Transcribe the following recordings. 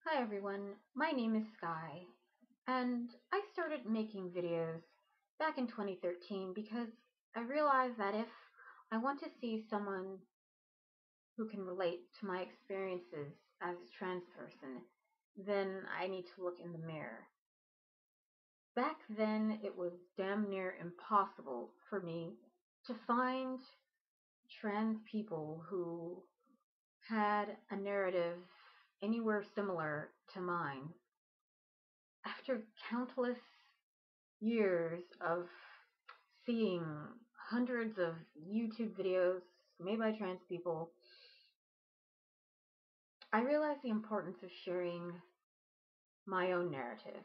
Hi everyone, my name is Sky, and I started making videos back in 2013 because I realized that if I want to see someone who can relate to my experiences as a trans person, then I need to look in the mirror. Back then, it was damn near impossible for me to find trans people who had a narrative anywhere similar to mine. After countless years of seeing hundreds of YouTube videos made by trans people, I realized the importance of sharing my own narrative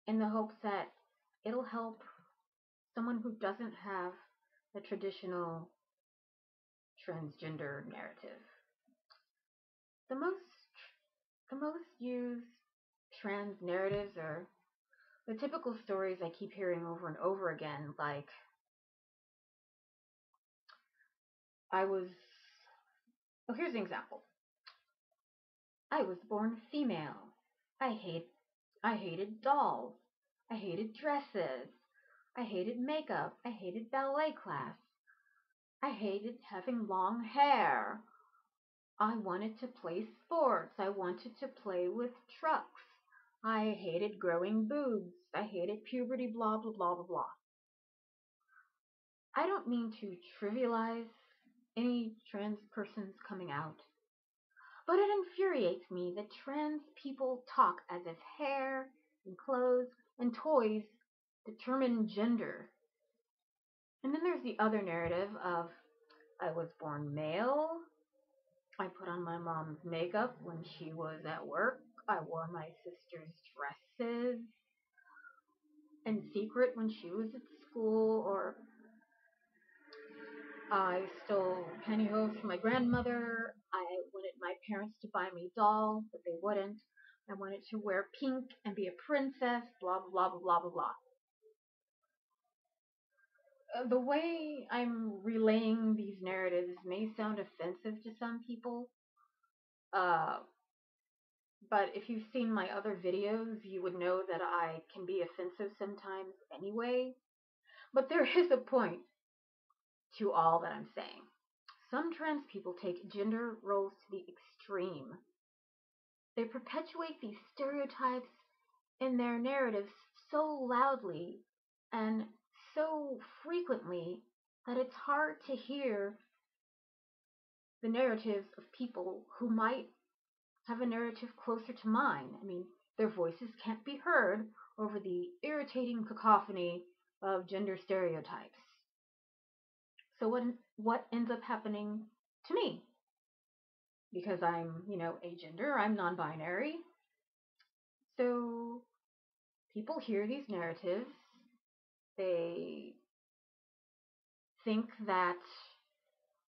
in the hopes that it'll help someone who doesn't have the traditional transgender narrative. The most the most used trans narratives are the typical stories I keep hearing over and over again, like I was here's an example. I was born female. I hate I hated dolls. I hated dresses. I hated makeup. I hated ballet class. I hated having long hair. I wanted to play sports. I wanted to play with trucks. I hated growing boobs. I hated puberty, blah, blah, blah, blah, blah. I don't mean to trivialize any trans person's coming out, but it infuriates me that trans people talk as if hair and clothes and toys determine gender. And then there's the other narrative of I was born male. I put on my mom's makeup when she was at work. I wore my sister's dresses in secret when she was at school, or I stole pantyhose from my grandmother. I wanted my parents to buy me dolls, but they wouldn't. I wanted to wear pink and be a princess, blah, blah, blah, blah, blah, blah. The way I'm relaying these narratives may sound offensive to some people, uh, but if you've seen my other videos, you would know that I can be offensive sometimes anyway. But there is a point to all that I'm saying. Some trans people take gender roles to the extreme. They perpetuate these stereotypes in their narratives so loudly and so frequently that it's hard to hear the narratives of people who might have a narrative closer to mine. I mean, their voices can't be heard over the irritating cacophony of gender stereotypes. So what ends up happening to me? Because I'm, agender, I'm non-binary. So people hear these narratives, they think that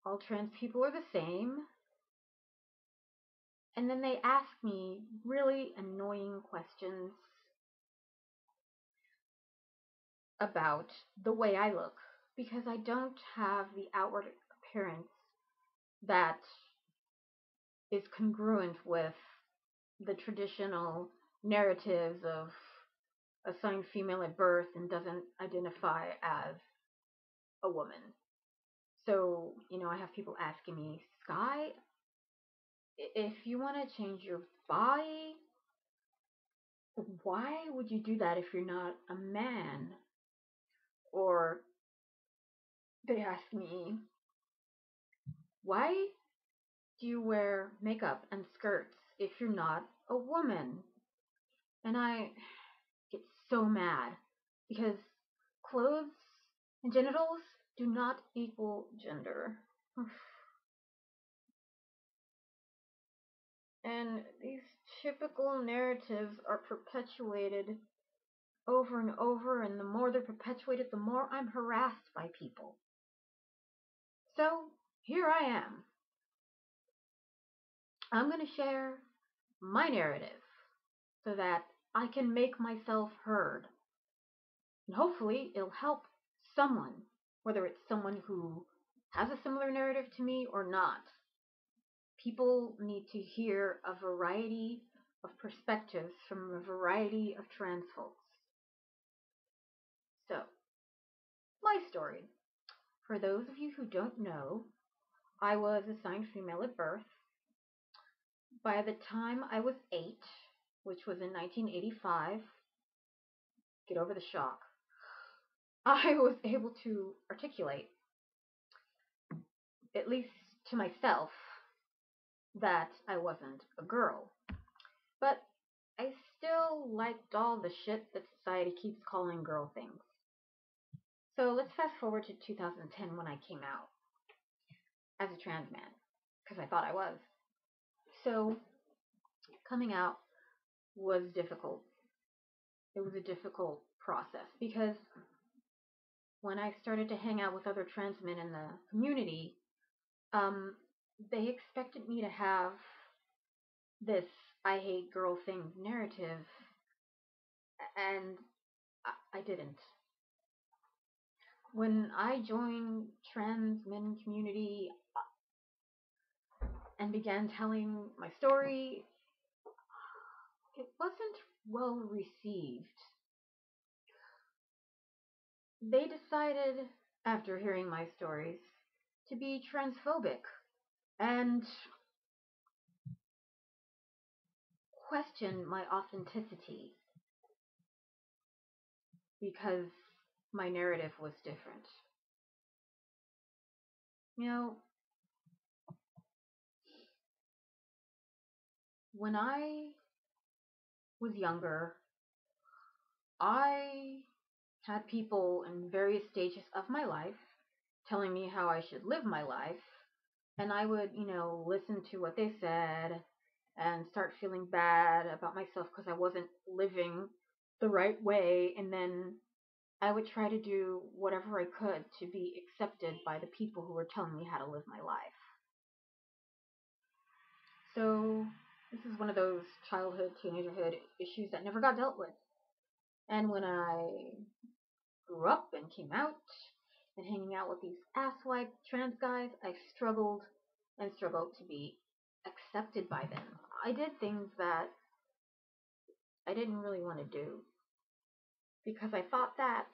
all trans people are the same, and then they ask me really annoying questions about the way I look because I don't have the outward appearance that is congruent with the traditional narratives of assigned female at birth and doesn't identify as a woman. So, I have people asking me, Sky, if you want to change your body, why would you do that if you're not a man? Or they ask me, why do you wear makeup and skirts if you're not a woman? And I get so mad because clothes and genitals do not equal gender. And these typical narratives are perpetuated over and over, and the more they're perpetuated, the more I'm harassed by people. So here I am. I'm going to share my narrative so that I can make myself heard. And hopefully it'll help someone, whether it's someone who has a similar narrative to me or not. People need to hear a variety of perspectives from a variety of trans folks. So, my story. For those of you who don't know, I was assigned female at birth. By the time I was 8, which was in 1985, get over the shock, I was able to articulate, at least to myself, that I wasn't a girl. But I still liked all the shit that society keeps calling girl things. So let's fast forward to 2010 when I came out as a trans man, because I thought I was. So coming out was difficult. It was a difficult process because when I started to hang out with other trans men in the community, they expected me to have this I hate girl things narrative, and I didn't. When I joined trans men community and began telling my story, it wasn't well received. They decided, after hearing my stories, to be transphobic and question my authenticity because my narrative was different. You know, when I was younger, I had people in various stages of my life telling me how I should live my life, and I would, listen to what they said and start feeling bad about myself because I wasn't living the right way, and then I would try to do whatever I could to be accepted by the people who were telling me how to live my life. So this is one of those childhood, teenagerhood issues that never got dealt with. And when I grew up and came out and hanging out with these asswipe trans guys, I struggled and struggled to be accepted by them. I did things that I didn't really want to do because I thought that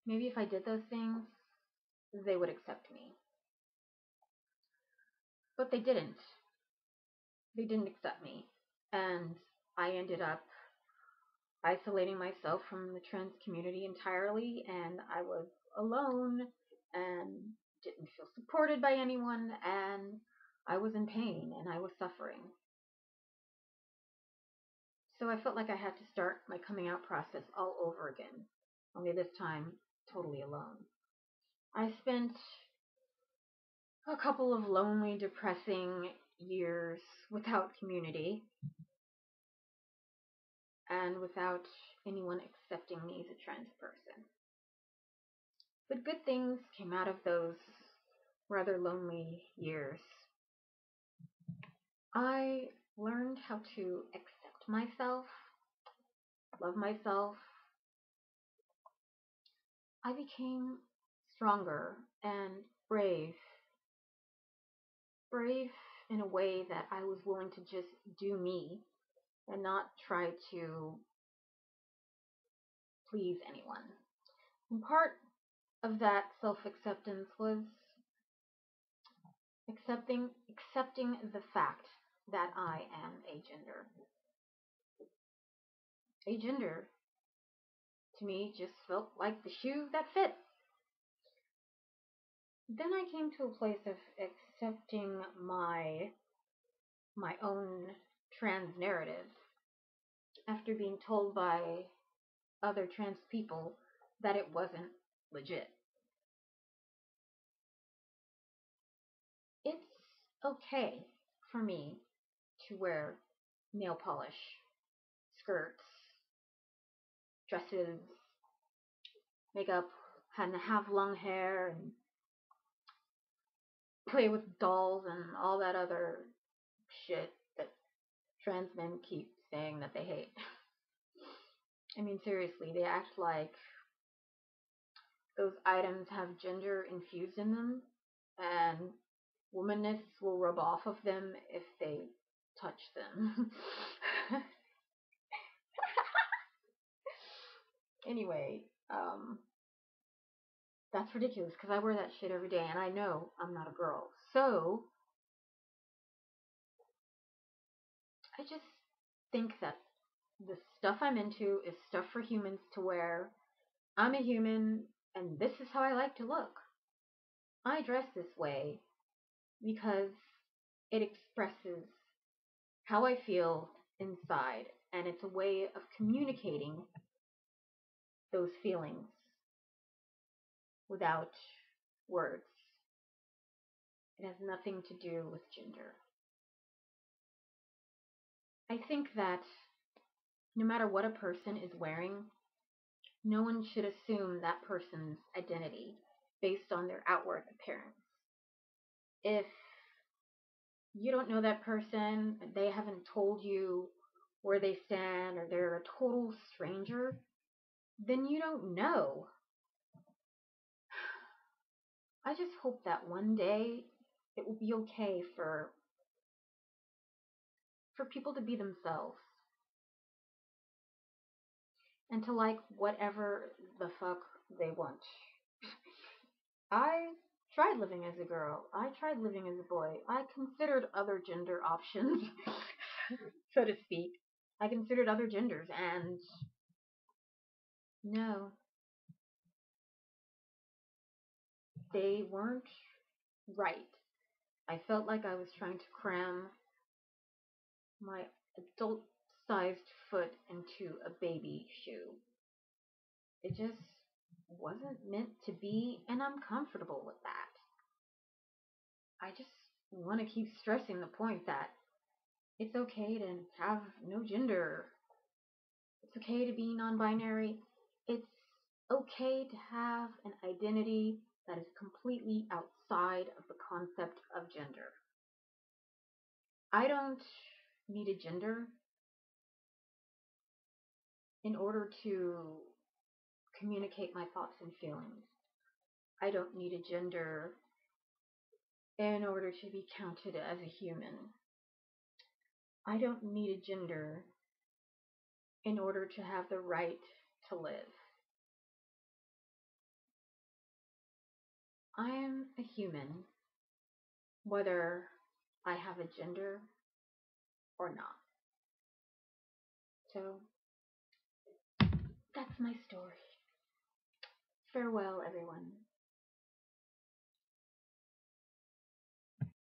maybe if I did those things, they would accept me. But they didn't. They didn't accept me. And I ended up isolating myself from the trans community entirely, and I was alone and didn't feel supported by anyone, and I was in pain and I was suffering. So I felt like I had to start my coming out process all over again, only this time totally alone. I spent a couple of lonely, depressing years without community and without anyone accepting me as a trans person. But good things came out of those rather lonely years. I learned how to accept myself, love myself. I became stronger and brave. Brave in a way that I was willing to just do me and not try to please anyone. And part of that self-acceptance was accepting the fact that I am agender. Agender to me just felt like the shoe that fit. Then I came to a place of accepting my own trans narrative after being told by other trans people that it wasn't legit. It's okay for me to wear nail polish, skirts, dresses, makeup, and have long hair and play with dolls and all that other shit that trans men keep saying that they hate. I mean, seriously, they act like those items have gender infused in them, and womanness will rub off of them if they touch them. Anyway, that's ridiculous because I wear that shit every day and I know I'm not a girl. So, I just think that the stuff I'm into is stuff for humans to wear. I'm a human and this is how I like to look. I dress this way because it expresses how I feel inside and it's a way of communicating those feelings without words. It has nothing to do with gender. I think that no matter what a person is wearing, no one should assume that person's identity based on their outward appearance. If you don't know that person, they haven't told you where they stand, or they're a total stranger, then you don't know. I just hope that one day it will be okay for people to be themselves and to like whatever the fuck they want. I tried living as a girl. I tried living as a boy. I considered other gender options, so to speak. I considered other genders, and no, they weren't right. I felt like I was trying to cram my adult sized foot into a baby shoe. It just wasn't meant to be, and I'm comfortable with that. I just want to keep stressing the point that it's okay to have no gender. It's okay to be non binary. It's okay to have an identity that is completely outside of the concept of gender. I don't need a gender in order to communicate my thoughts and feelings. I don't need a gender in order to be counted as a human. I don't need a gender in order to have the right to live. I am a human, whether I have a gender or not. So, that's my story. Farewell, everyone.